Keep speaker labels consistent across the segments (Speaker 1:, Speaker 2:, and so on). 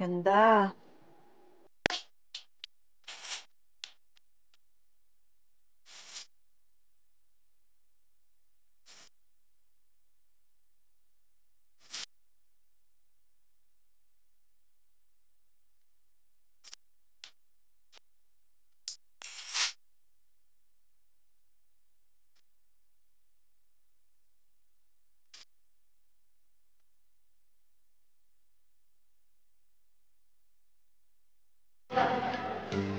Speaker 1: Ganda.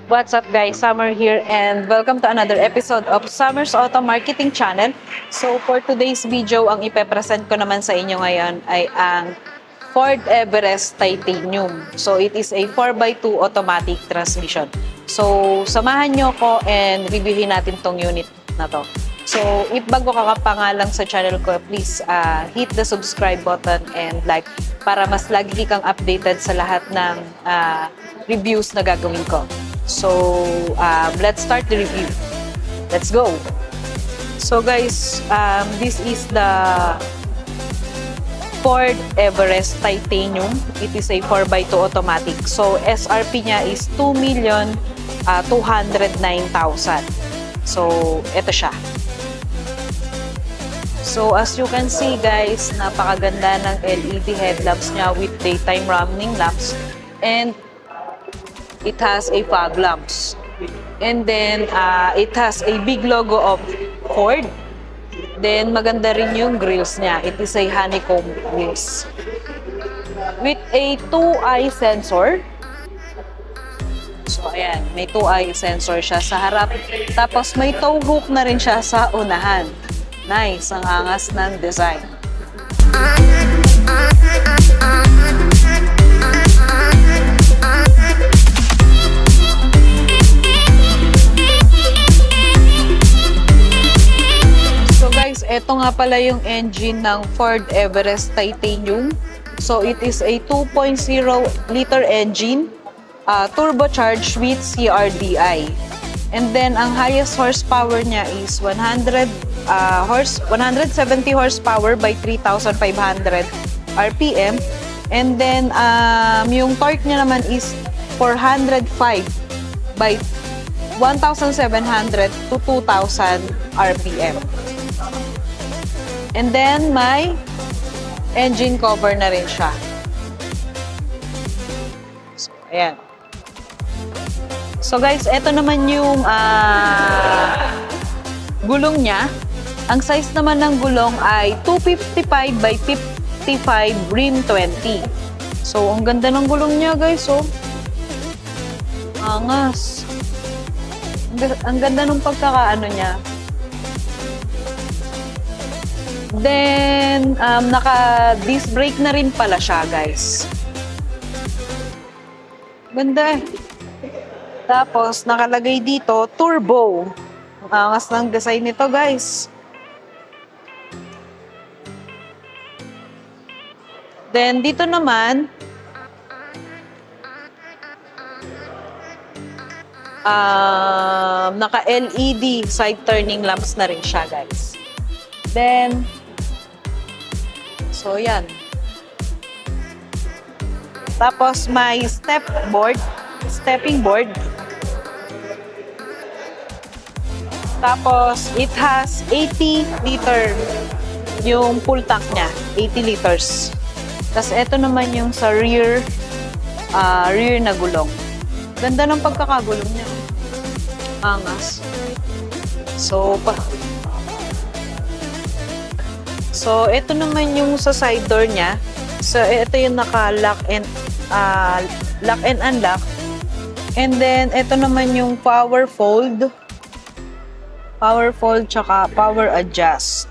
Speaker 1: What's up guys, Summer here and welcome to another episode of Summer's Auto Marketing Channel. So for today's video, ang ipepresent ko naman sa inyo ngayon ay ang Ford Everest Titanium. So it is a 4x2 automatic transmission. So samahan nyo ko and reviewin natin tong unit na to. So if bago ka kapangalang sa channel ko, please hit the subscribe button and like para mas lagi kang updated sa lahat ng reviews na gagawin ko. So, let's start the review. Let's go! So guys, this is the Ford Everest Titanium. It is a 4x2 automatic. So, SRP niya is 2,209,000. So, ito siya. So, as you can see guys, napakaganda ng LED headlamps niya with daytime running lamps. And it has a fog lamps. And then, it has a big logo of Ford. Then, maganda rin yung grills niya. It is a honeycomb grills. With a 2-eye sensor. So, ayan. May 2-eye sensor siya sa harap. Tapos, may tow hook na rin siya sa unahan. Nice. Ang angas ng design. Ito nga pala yung engine ng Ford Everest Titanium. So, it is a 2.0-liter engine, turbocharged with CRDI. And then, ang highest horsepower niya is 170 horsepower by 3,500 RPM. And then, yung torque niya naman is 405 by 1,700 to 2,000 RPM. And then, may engine cover na rin siya. So, ayan. So, guys, ito naman yung gulong niya. Ang size naman ng gulong ay 255 by 55 rim 20. So, ang ganda ng gulong niya, guys. So, angas. Ang ganda ng pagkakaano niya. Then, naka-disc brake na rin pala siya, guys. Ganda. Tapos, nakalagay dito, turbo. Ang angas ng design nito, guys. Then, dito naman, naka-LED side turning lamps na rin siya, guys. Then, so yan. Tapos may stepping board. Tapos it has 80 liter yung full tank niya, 80 liters. Tapos ito naman yung sa rear na gulong. Ganda ng pagkakagulong niya. Angas. So, ito naman yung sa side door niya. So, ito yung naka-lock and unlock. And then, ito naman yung power fold. Power fold tsaka power adjust.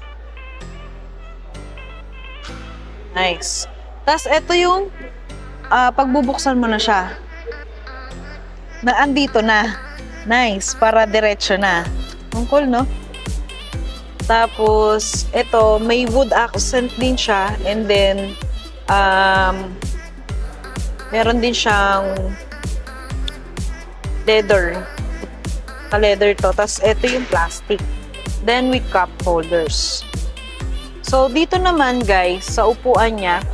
Speaker 1: Nice. Tapos, ito yung pagbubuksan mo na siya. Andito na. Nice. Para diretso na. Ang cool, no? Tapos, ito, may wood accent din siya. And then, meron din siyang leather. Ka-leather to. Tapos, ito yung plastic. Then, with cup holders. So, dito naman, guys, sa upuan niya,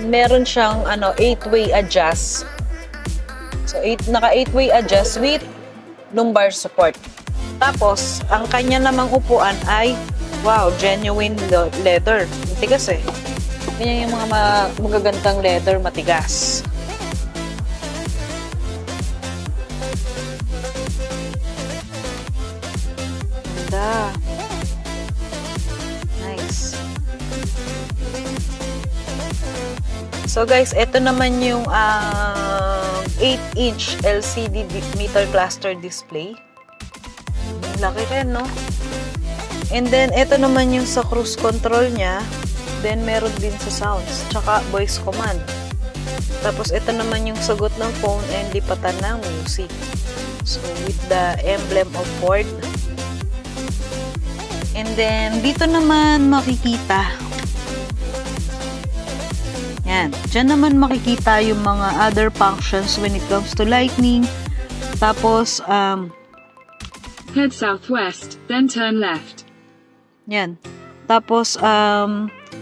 Speaker 1: meron siyang 8-way adjust. So, naka 8-way adjust with lumbar support. Tapos, ang kanya namang upuan ay, wow, genuine leather. Matigas eh. Ganyan yung mga magagandang leather, matigas. Ganda. Nice. So guys, ito naman yung 8-inch LCD meter cluster display. Laki rin, no? And then, ito naman yung sa cruise control niya. Then, meron din sa sounds. Tsaka, voice command. Tapos, ito naman yung sagot ng phone and lipatan ng music. So, with the emblem of Ford. And then, dito naman makikita. Yan. Diyan naman makikita yung mga other functions when it comes to lighting. Tapos,
Speaker 2: head southwest, then turn left.
Speaker 1: yan. Tapos,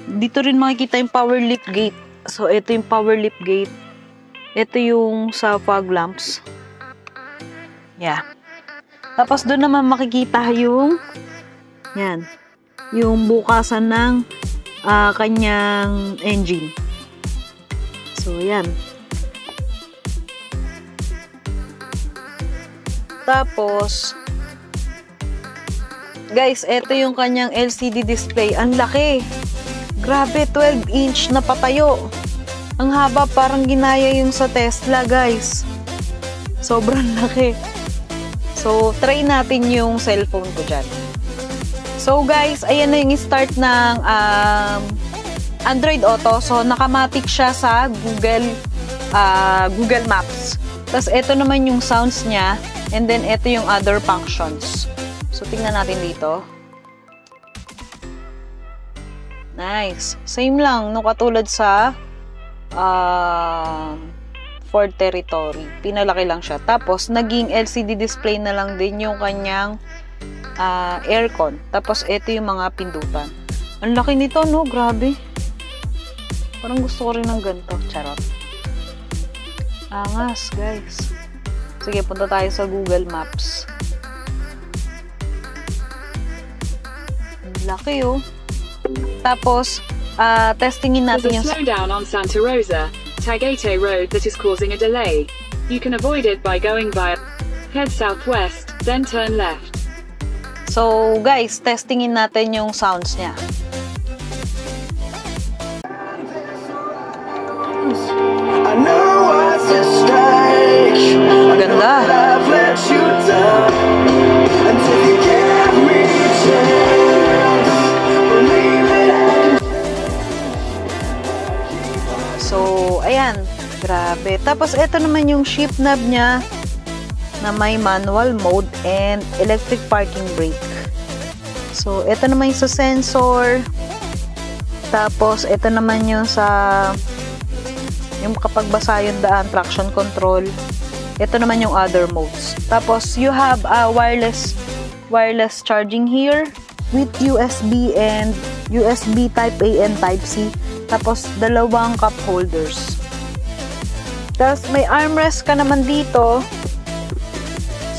Speaker 1: dito rin makikita yung power lift gate. So, ito yung power lift gate. Ito yung sa fog lamps. Yeah. Tapos, doon naman makikita yung yan. Yung bukasan ng kanyang engine. So, yan. Tapos, guys, ito yung kanyang LCD display. Ang laki. Grabe, 12-inch na patayo. Ang haba, parang ginaya yung sa Tesla, guys. Sobrang laki. So, try natin yung cellphone ko dyan. So, guys, ayan na yung start ng Android Auto. So, nakamatic siya sa Google Maps. Tapos, ito naman yung sounds niya. And then, ito yung other functions. So, tingnan natin dito. Nice. Same lang, no, katulad sa Ford Territory. Pinalaki lang siya. Tapos, naging LCD display na lang din yung kanyang aircon. Tapos, ito yung mga pindutan. Ang laki nito, no? Grabe. Parang gusto ko rin ng ganito. Charot. Angas, guys. Sige, punta tayo sa Google Maps. Laki, oh. Tapos, testingin natin yung...
Speaker 2: There's a slowdown on Santa Rosa, Tagaytay Road that is causing a delay. You can avoid it by going via head southwest, then turn left.
Speaker 1: So, guys, testingin natin yung sounds niya. Maganda. So, ayan. Grabe. Tapos, ito naman yung shift knob niya na may manual mode and electric parking brake. So, ito naman yung sa sensor. Tapos, ito naman yung sa yung kapag basa yung daan, traction control. Ito naman yung other modes. Tapos, you have a wireless charging here with USB and USB Type A and Type C. Tapos, dalawang cup holders. Tapos, may armrest ka naman dito.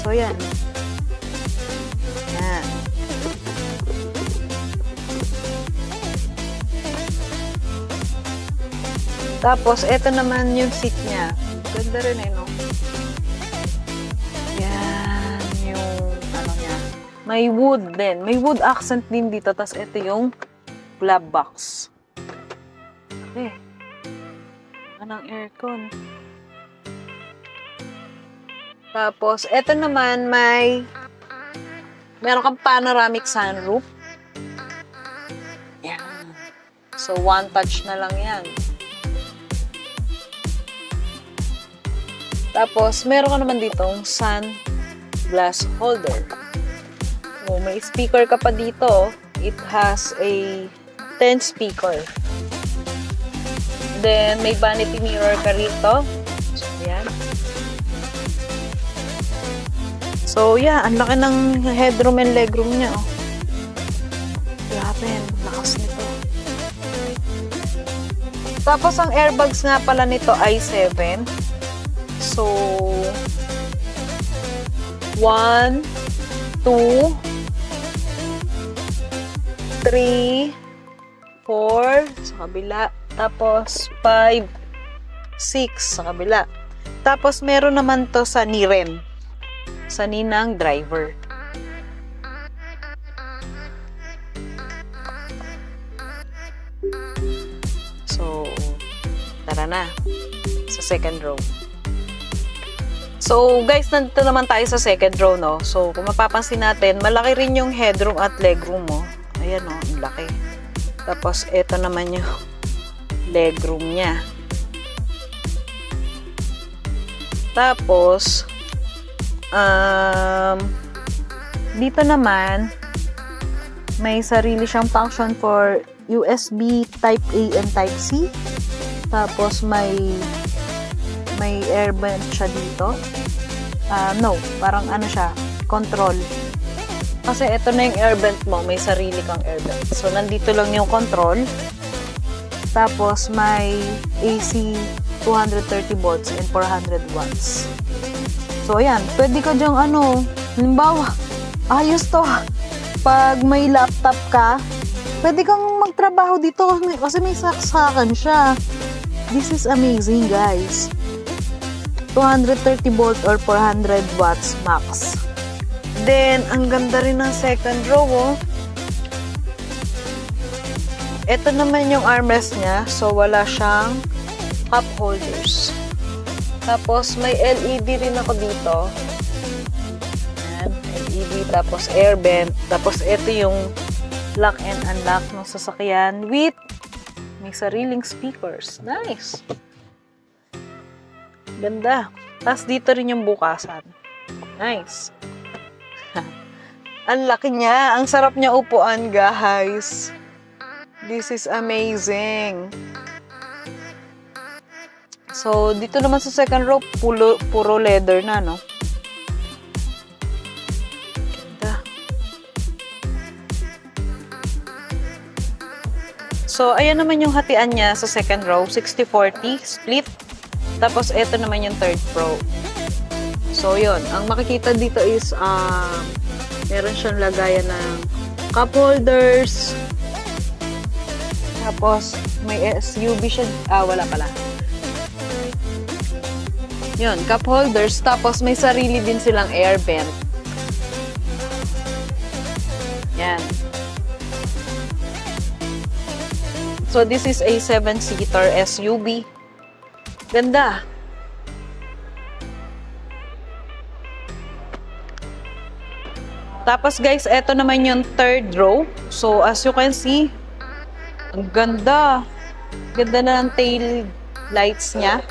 Speaker 1: So, yan. Yan. Tapos, ito naman yung seat niya. Ganda rin eh, no? Yan. Yung, ano niya. May wood din. May wood accent din dito. Tapos, ito yung glove box. Okay. Anong aircon. Tapos, ito naman meron kang panoramic sunroof. Yan. So, one touch na lang yan. Tapos, meron ka naman ditong sun glass holder. So, may speaker ka pa dito. It has a 10 speaker. Then, may vanity mirror ka rito. So, yan. So, yeah, ang laki ng headroom and legroom niya, oh. Grabe, lakas nito. Tapos, ang airbags nga pala nito ay 7. So, 1, 2, 3, 4 sa kabila. Tapos, 5, 6 sa kabila. Tapos, meron naman to sa ni rin. Sa ni ng driver. So, tara na. Sa second row. So, guys, nandito naman tayo sa second row, no? So, kung mapapansin natin, malaki rin yung headroom at legroom mo. Ayan, no? Ang laki. Tapos, ito naman yung legroom niya. Tapos, dito naman, may sarili siyang function for USB Type A and Type C. Tapos, may air vent siya dito. No, parang ano siya, control. Kasi ito na yung air vent mo, may sarili kang air vent. So, nandito lang yung control. Tapos, may AC 230 volts and 400 watts. So, ayan. Pwede ka dyang halimbawa, ayos to. Pag may laptop ka, pwede kang magtrabaho dito kasi may saksakan siya. This is amazing, guys. 230 volt or 400 watts max. Then, ang ganda rin ng second row, oh. Ito naman yung armrest niya. So, wala siyang cup holders. Tapos, may LED rin ako dito. Ayan, LED. Tapos, air vent. Tapos, ito yung lock and unlock ng sasakyan with may sariling speakers. Nice! Ganda. Tapos, dito rin yung bukasan. Nice. Ang laki niya. Ang sarap niya upuan, guys. This is amazing. So, dito naman sa second row, puro leather na, no? Ganda. So, ayan naman yung hatian niya sa second row. 60-40 split. Tapos, ito naman yung third row. So, yun. Ang makikita dito is, meron siyang lagayan ng cup holders. Tapos, may SUV siya. Wala pala. Yun, cup holders. Tapos, may sarili din silang air vent. Yan. So, this is a 7-seater SUV. Ganda. Tapos, guys, eto naman yung third row. So, as you can see, ang ganda. Ganda na ng tail lights niya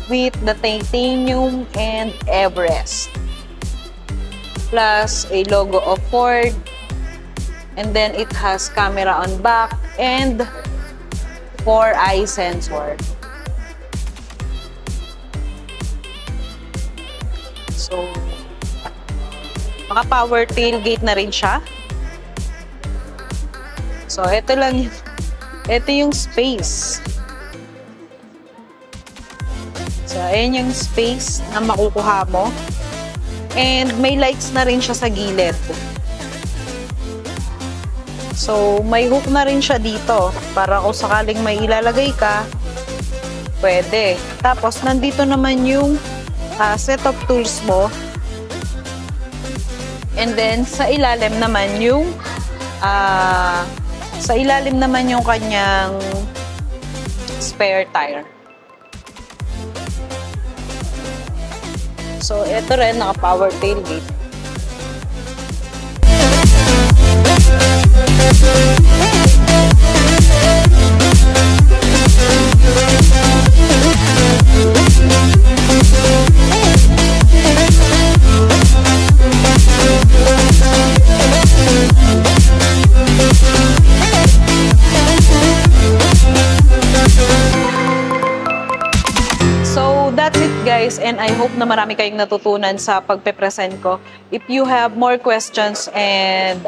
Speaker 1: with the titanium and Everest. Plus a logo of Ford. And then it has camera on back and 4-eye sensor. So, maka-power tailgate na rin siya. So, ito lang yun. Ito yung space. So, ayan yung space na makukuha mo. And may lights na rin siya sa gilid. So, may hook na rin siya dito. Para kung sakaling may ilalagay ka, pwede. Tapos, nandito naman yung set of tools mo. And then, sa ilalim naman yung kanyang spare tire. So, ito rin, naka-power tailgate. That's it, guys, and I hope na marami kayong natutunan sa pagpe-present ko. If you have more questions and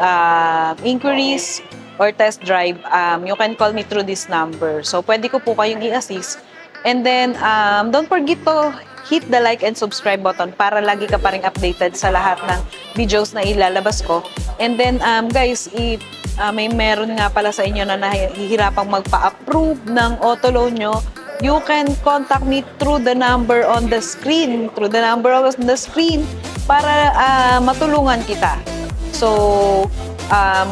Speaker 1: inquiries, or test drive, you can call me through this number. So, pwede ko po kayong i-assist. And then, don't forget to hit the like and subscribe button para lagi ka pa rin updated sa lahat ng videos na ilalabas ko. And then, guys, if may meron nga pala sa inyo na nahihirapang magpa-approve ng auto loan nyo, you can contact me through the number on the screen, para matulungan kita. So,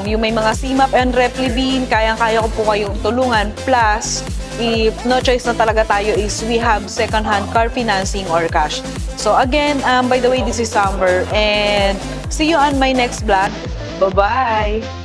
Speaker 1: yung may mga CMAP and Replibin, kayang-kaya ko po kayong tulungan. Plus, if no choice na talaga tayo is we have second-hand car financing or cash. So again, by the way, this is Summer and see you on my next vlog. Bye-bye!